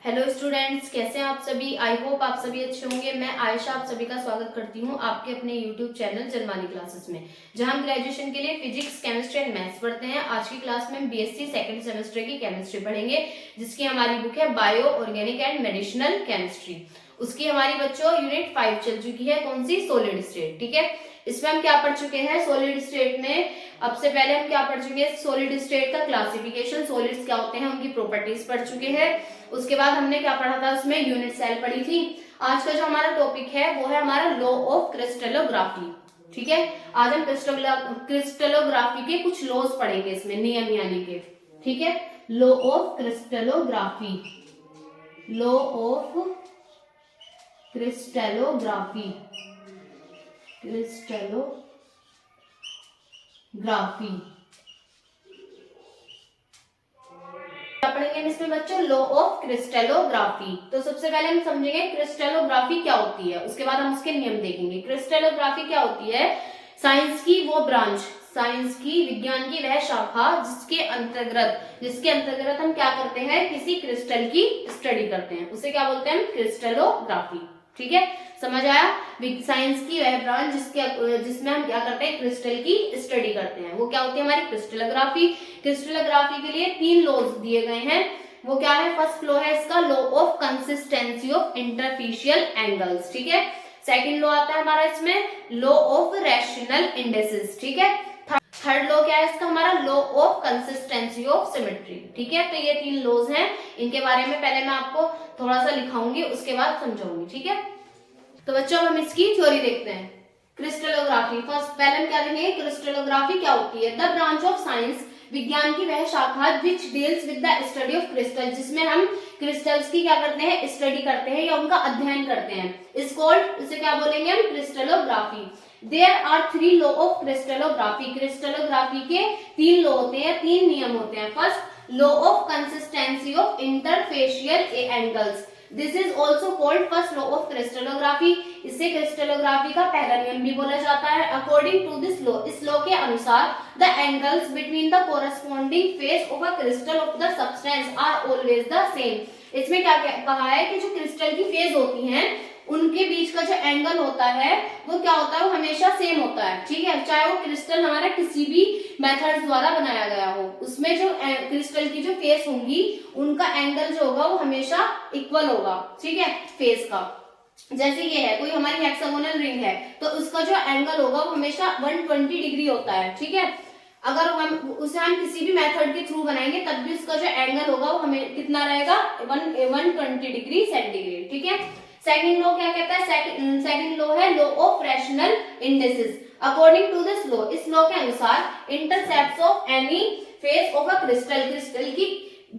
Hello students, कैसे हैं आप सभी। आई होप आप सभी अच्छे होंगे। मैं आयशा आप सभी का स्वागत करती हूं आपके अपने यूट्यूब चैनल जनमानी क्लासेस में, जहां हम ग्रेजुएशन के लिए फिजिक्स, केमिस्ट्री एंड मैथ्स पढ़ते हैं। आज की क्लास में हम बीएससी सेकंड सेमेस्टर की केमिस्ट्री पढ़ेंगे, जिसकी हमारी बुक है bio organic and medicinal chemistry. उसकी हमारी बच्चों यूनिट 5 चल चुकी है, कौन सी, सॉलिड स्टेट। ठीक है, इसमें हम क्या पढ़ चुके हैं सॉलिड स्टेट में। अब से पहले हम क्या पढ़ चुके हैं, सॉलिड स्टेट का क्लासिफिकेशन, सॉलिड्स क्या होते हैं, उनकी प्रॉपर्टीज पढ़ चुके हैं। उसके बाद हमने क्या पढ़ा था, उसमें यूनिट सेल पढ़ी थी। आज का जो हमारा टॉपिक है वो है हमारा लॉ ऑफ क्रिस्टलोग्राफी। ठीक है, आज हम क्रिस्टलोग्राफी के कुछ लॉज पढ़ेंगे, इसमें नियम यानी के। ठीक है, law of crystallography, law of crystallography, crystallography क्या पढ़ेंगे हम इसमें बच्चों, लॉ ऑफ क्रिस्टलोग्राफी। तो सबसे पहले हम समझेंगे क्रिस्टलोग्राफी क्या होती है, उसके बाद हम उसके नियम देखेंगे। क्रिस्टलोग्राफी क्या होती है, साइंस की वो ब्रांच, साइंस की, विज्ञान की वह शाखा जिसके अंतर्गत हम क्या करते हैं, किसी क्रिस्टल की स्टडी करते हैं, उसे क्या बोलते हैं हम, क्रिस्टलोग्राफी। ठीक है, समझ आया। साइंस की वह ब्रांच जिसमें हम क्या करते हैं, क्रिस्टल की स्टडी करते हैं, वो क्या होती है हमारी क्रिस्टलोग्राफी। क्रिस्टलोग्राफी के लिए 3 लॉज दिए गए हैं। वो क्या है, फर्स्ट लॉ है इसका, law of consistency of interfacial angles. ठीक है, सेकंड लॉ आता है हमारा इसमें, लॉ ऑफ रैशनल इंडेक्सेस। ठीक है, थर्ड लॉ क्या है इसका हमारा, law of consistency of symmetry. ठीक है, तो ये 3 लॉज हैं, इनके बारे में पहले मैं आपको थोड़ा सा लिखाऊंगी, उसके बाद समझाऊंगी। ठीक है, तो बच्चों हम इसकी थ्योरी देखते हैं। क्रिस्टलोग्राफी, फर्स्ट पहले हम क्या देखेंगे, क्रिस्टलोग्राफी क्या होती है। द ब्रांच ऑफ साइंस, विज्ञान की वह शाखा which deals with the study of crystal, जिसमें हम क्रिस्टल्स की क्या करते हैं, स्टडी करते हैं या उनका अध्ययन करते हैं, इज कॉल्ड, इसे क्या बोलेंगे हम, crystallography. There are 3 law of crystallography, crystallography के 3 लॉ होते हैं, 3 नियम होते हैं। First, law of consistency of interfacial angles, this is also called first law of crystallography. इसे क्रिस्टलोग्राफी का पहला नियम भी बोला जाता है। अकॉर्डिंग टू दिस लॉ, इस लॉ के अनुसार the angles between the corresponding face of a crystal of the substance are always the same. इसमें क्या कहा है कि जो क्रिस्टल की फेज होती हैं उनके बीच का जो एंगल होता है वो क्या होता है, वो हमेशा सेम होता है। ठीक है, चाहे वो क्रिस्टल हमारा किसी भी मेथड द्वारा बनाया गया हो, उसमें जो क्रिस्टल की जो फेस होंगी उनका एंगल जो होगा वो हमेशा इक्वल होगा। ठीक है, फेस का, जैसे ये है, कोई हमारी हेक्सागोनल रिंग है तो उसका जो एंगल होगा वो हमेशा 120 डिग्री होता है। ठीक है, अगर हम किसी भी मेथड के थ्रू बनाएंगे तब भी उसका जो एंगल होगा वो हमें कितना रहेगा, 120 डिग्री सेंटीग्रेड। ठीक है, सेकंड लॉ क्या कहता है, सेकंड लॉ है law of rational indexes. According to this law, इस लॉ के अनुसार intercepts of any face of a crystal, crystal की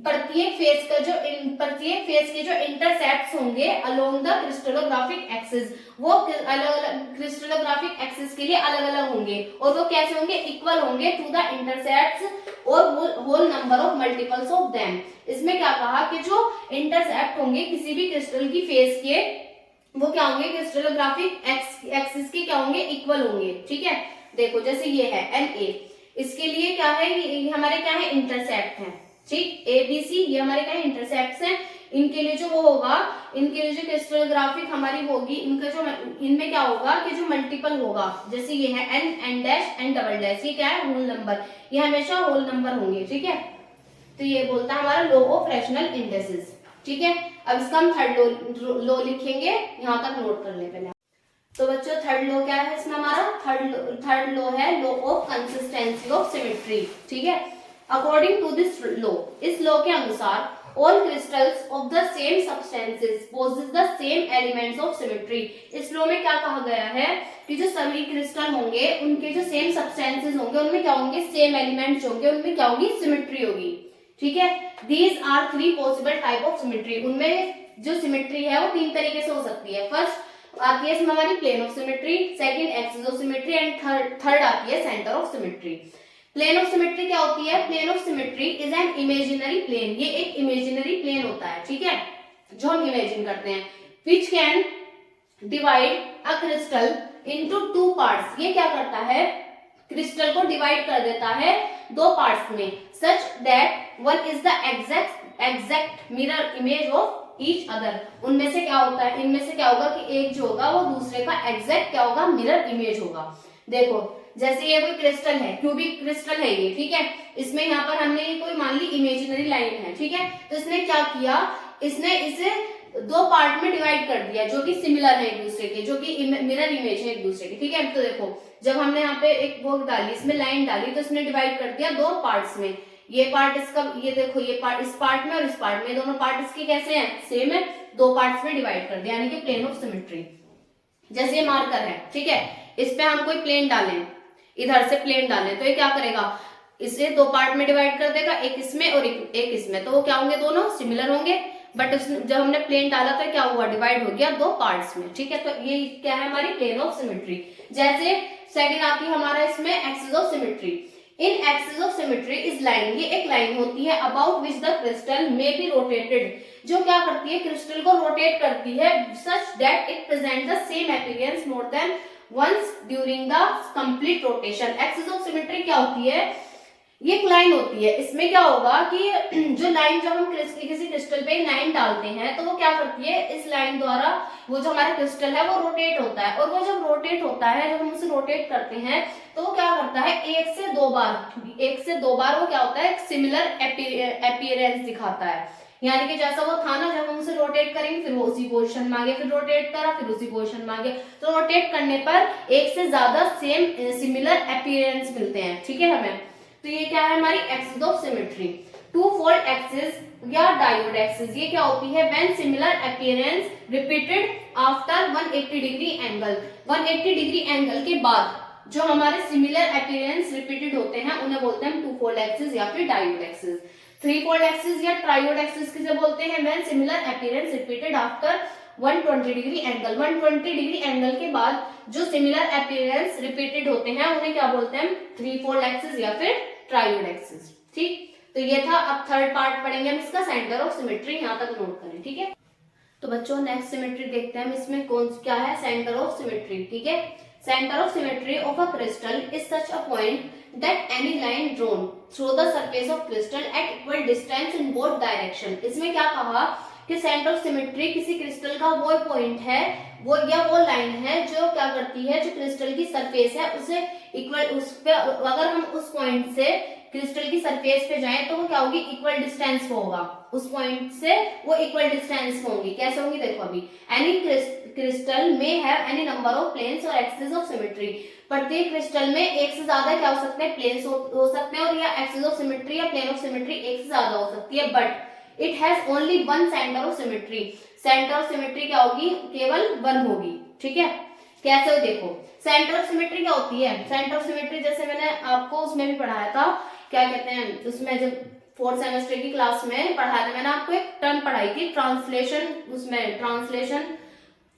प्रत्येक फेस के जो इंटरसेप्ट्स होंगे अलोंग द क्रिस्टलोग्राफिक एक्सिस, वो अलग अलग क्रिस्टलोग्राफिक एक्सिस के लिए अलग अलग होंगे, और वो कैसे होंगे, इक्वल होंगे टू द इंटरसेप्ट्स और whole number of multiples of them. इसमें क्या कहा कि जो इंटरसेप्ट होंगे किसी भी क्रिस्टल की फेस के, वो क्या होंगे, क्रिस्टलोग्राफिक एक्सिस के क्या होंगे, इक्वल होंगे। ठीक है, देखो जैसे ये है Na, इसके लिए क्या है, ये हमारे क्या है, इंटरसेप्ट है। ठीक, ABC ये हमारे क्या है, इंटरसेप्ट्स हैं। इनके लिए जो वो होगा, इनके लिए जो क्रिस्टलोग्राफिक हमारी होगी, इनका जो इनमें क्या होगा कि जो मल्टीपल होगा, जैसे ये है N dash N double dash, ये क्या है, होल नंबर, ये हमेशा होल नंबर होंगे। ठीक है, तो ये बोलता है हमारा लॉ ऑफ रैशनल इंडेक्सेस। ठीक है, अब इसका हम थर्ड लॉ लिखेंगे, यहां तक नोट कर ले पहले। तो बच्चों थर्ड लॉ क्या है इसमें हमारा, थर्ड लॉ है law of consistency of symmetry. ठीक है, अकॉर्डिंग टू दिस लॉ, इस लॉ के अनुसार all crystals of the same substances possess the same elements of symmetry। इस लॉ में क्या कहा गया है कि जो सभी क्रिस्टल होंगे उनके जो सेम सब्सटेंसेस होंगे उनमें क्या होंगे, सेम एलिमेंट्स होंगे, उनमें क्या होगी, सिमेट्री होगी। ठीक है, these are 3 possible type of symmetry। उनमें जो सिमेट्री है वो 3 तरीके से हो सकती है। फर्स्ट आती है इसमें हमारी plane of symmetry, second axis of symmetry and third आती है centre of symmetry. Plane of symmetry क्या होती है, plane of symmetry is an imaginary plane, ये एक इमेजिनरी प्लेन होता है। ठीक है, जो हम इमेजिन करते हैं, which can divide a crystal into 2 parts, ये क्या करता है, क्रिस्टल को डिवाइड कर देता है 2 पार्ट्स में, such that one is the exact mirror image of each other, उनमें से क्या होता है, इनमें से क्या होगा कि एक जो होगा वो दूसरे का एग्जैक्ट क्या होगा, मिरर इमेज होगा। देखो जैसे ये कोई क्रिस्टल है, क्यूबिक क्रिस्टल है ये, ठीक है, इसमें यहाँ पर हमने कोई मान ली इमेजिनरी लाइन है, ठीक है, तो इसने क्या किया, इसने इसे दो पार्ट में डिवाइड कर दिया जो कि सिमिलर है एक दूसरे के, जो कि मिरर इमेज है एक दूसरे की, ठीक है। तो देखो जब हमने यहाँ पे एक वो डाली, इसमें लाइन डाली, तो इसने डिवाइड कर दिया दो पार्ट्स में, ये पार्ट इसका, ये देखो ये पार्ट इस पार्ट में और इस पार्ट में, दोनों पार्ट इसके कैसे हैं, सेम है, दो पार्ट्स में डिवाइड कर दिया, यानी कि प्लेन ऑफ सिमेट्री। जैसे ये मार्कर है, ठीक है, इस पे हम कोई प्लेन डालें, इधर से प्लेन डालें, तो ये क्या करेगा, इसे दो पार्ट में डिवाइड कर देगा, एक इसमें और एक इसमें, तो वो क्या होंगे, दोनों सिमिलर होंगे। बट जब हमने प्लेन डाला तो क्या हुआ, डिवाइड हो गया दो पार्ट्स में, ठीक है। तो ये क्या है हमारी प्लेन ऑफ सिमेट्री। जैसे सेकंड आती है हमारा इसमें axis of symmetry. An axis of symmetry is line, ये एक लाइन होती है about which the crystal may be rotated, जो क्या करती है, क्रिस्टल को रोटेट करती है, such that it present the same appearance more than once during the complete rotation. Axis of symmetry क्या होती है, ये एक लाइन होती है, इसमें क्या होगा कि जो लाइन, जब हम किसी क्रिस्टल पे लाइन डालते हैं तो वो क्या करती है, इस लाइन द्वारा वो जो हमारा क्रिस्टल है वो रोटेट होता है, और वो जब रोटेट होता है, जब हम उसे रोटेट करते हैं तो वो क्या करता है, एक से दो बार वो क्या होता है, सिमिलर अपीयरेंस दिखाता है, यानी कि जैसा वो था ना, जब हम उसे रोटेट करेंगे फिर वो उसी पोजीशन में आ गया, फिर रोटेट करा फिर उसी पोजीशन में आ गया, तो रोटेट करने पर एक से ज्यादा सेम सिमिलर अपीयरेंस मिलते हैं, ठीक है हमें। तो ये क्या है हमारी axis of symmetry. Two fold axis या डायोड एक्सिस, ये क्या होती है, when similar appearance repeated after 180 degree angle, 180 degree angle के बाद जो हमारे सिमिलर अपीयरेंस रिपीटेड होते हैं उन्हें बोलते हैं टू फोल्ड एक्सिस या फिर diode axis. Three fold axis या ट्रायोड एक्सिस किसे बोलते हैं, when similar appearance repeated after 120 degree angle, 120 degree angle के बाद जो सिमिलर अपीयरेंस रिपीटेड होते हैं उन्हें क्या बोलते हैं, थ्री फोल्ड एक्सिस या फिर ट्रायोड एक्सिस, ठीक। तो ये था, अब थर्ड पार्ट पढ़ेंगे हम इसका, सेंटर ऑफ सिमेट्री, यहाँ तक नोट करें, ठीक है। तो बच्चों नेक्स्ट सिमेट्री देखते हैं हम, इसमें कौन क्या है, सेंटर ऑफ सिमेट्री, ठीक है। Centre of symmetry of a crystal is such a point that any line drawn through the surface of crystal at equal distance in both direction. इसमें क्या कहा कि सेंटर ऑफ सिमेट्री किसी crystal का वो point है, वो या वो लाइन है जो क्या करती है, जो क्रिस्टल की सरफेस है उसे इक्वल, उस पे अगर हम उस पॉइंट से क्रिस्टल की सरफेस पे जाएं तो वो क्या होगी, इक्वल डिस्टेंस पे होगा, उस पॉइंट से वो इक्वल डिस्टेंस पे होंगी। कैसे होंगी देखो अभी, एनी क्रिस्टल में have any number of planes और एक्सिस ऑफ सिमेट्री, प्रत्येक क्रिस्टल में एक से ज्यादा क्या हो सकते हैं, प्लेन्स हो सकते हैं, और या एक्सिस ऑफ सिमेट्री या प्लेन ऑफ सिमेट्री एक से ज्यादा हो सकती है, but it has only one centre of symmetry. Centre of symmetry क्या होगी, केवल वन होगी, ठीक है। कैसे हो देखो, सेंटर ऑफ सिमेट्री क्या होती है, सेंटर ऑफ सिमेट्री जैसे मैंने आपको उसमें भी पढ़ाया था, क्या कहते हैं उसमें, जब फोर्थ सेमेस्टर की क्लास में पढ़ाया था मैंने आपको, एक टर्म पढ़ाई थी ट्रांसलेशन, उसमें ट्रांसलेशन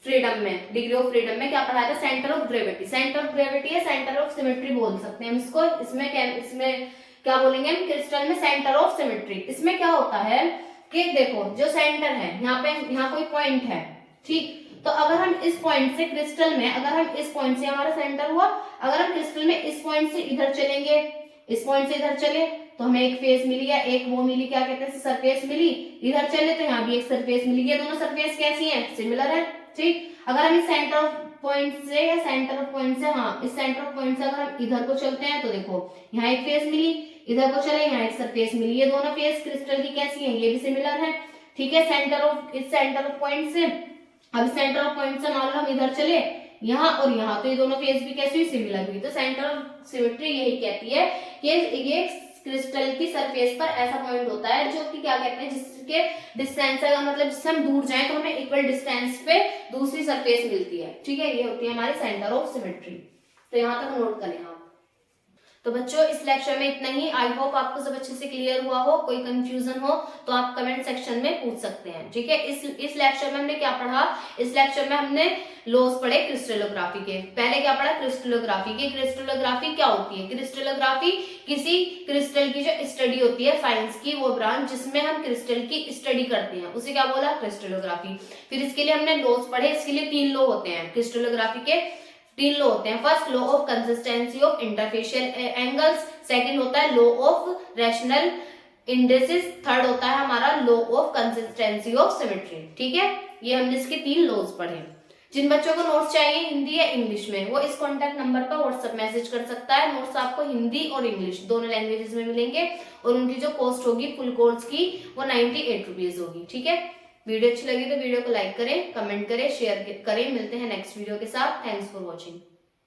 फ्रीडम में, डिग्री ऑफ फ्रीडम में क्या पढ़ाया था, centre of gravity. Centre of gravity है सेंटर ऑफ सिमेट्री बोल सकते हैं हम इसको, इसमें क्या बोलेंगे हम, क्रिस्टल में सेंटर ऑफ सिमेट्री। इसमें क्या होता है कि देखो जो सेंटर है, यहाँ कोई पॉइंट है, ठीक, तो अगर हम इस पॉइंट से क्रिस्टल में, अगर हम इस पॉइंट से हमारा सेंटर हुआ, अगर हम क्रिस्टल में इस पॉइंट से इधर चलेंगे, इस पॉइंट से इधर चले तो हमें एक फेस मिली या एक वो मिली, क्या कहते हैं सरफेस मिली, इधर चले तो यहाँ भी एक सरफेस मिली, ये दोनों सरफेस कैसी है, सिमिलर है, ठीक। अगर हम इस सेंटर ऑफ पॉइंट से या सेंटर ऑफ पॉइंट से, हाँ इस सेंटर ऑफ पॉइंट से अगर हम इधर को चलते हैं तो देखो यहाँ एक फेस मिली, इधर को चले यहाँ एक सरफेस मिली, ये दोनों फेस क्रिस्टल की कैसी है, ये भी सिमिलर है, ठीक है। इस सेंटर ऑफ पॉइंट से, अब सेंटर ऑफ पॉइंट से मान लो हम इधर चले यहाँ और यहाँ, तो ये दोनों फेस भी कैसी हुई, सिमिलर हुई। तो सेंटर ऑफ सिमेट्री यही कहती है कि ये क्रिस्टल की सरफेस पर ऐसा पॉइंट होता है जो कि क्या कहते हैं, जिसके डिस्टेंस का मतलब जिससे हम दूर जाएं तो हमें इक्वल डिस्टेंस पे दूसरी सरफेस मिलती है, ठीक है। ये होती है हमारी सेंटर ऑफ सिमेट्री। तो यहाँ तक नोट करें आप। तो बच्चों इस लेक्चर में इतना ही, आई होप आपको सब अच्छे से क्लियर हुआ हो, कोई कंफ्यूजन हो तो आप कमेंट सेक्शन में पूछ सकते हैं, ठीक है। इस लेक्चर में हमने क्या पढ़ा, इस लेक्चर में हमने लॉज पढ़े क्रिस्टलोग्राफी के। पहले क्या पढ़ा, क्रिस्टलोग्राफी के। क्रिस्टलोग्राफी क्या होती है, क्रिस्टलोग्राफी किसी क्रिस्टल की जो स्टडी होती है साइंस की, वो ब्रांच जिसमें हम क्रिस्टल की स्टडी करते हैं उसे क्या बोला, क्रिस्टलोग्राफी। फिर इसके लिए हमने लॉज पढ़े, इसके लिए 3 लॉ होते हैं क्रिस्टलोग्राफी के, 3 लॉ होते हैं। First law of consistency of interfacial angles, second होता है law of rational indices, third होता है हमारा law of consistency of symmetry. ठीक है, ये हमने इसके 3 लॉज पढ़े। जिन बच्चों को नोट्स चाहिए हिंदी या इंग्लिश में, वो इस कॉन्टैक्ट नंबर पर व्हाट्सएप मैसेज कर सकता है। नोट्स आपको हिंदी और इंग्लिश दोनों लैंग्वेजेस में मिलेंगे और उनकी जो कॉस्ट होगी फुल कोर्स की वो 98 रुपीज होगी। ठीक है, वीडियो अच्छी लगी तो वीडियो को लाइक करें, कमेंट करें, शेयर करें। मिलते हैं नेक्स्ट वीडियो के साथ। Thanks for watching.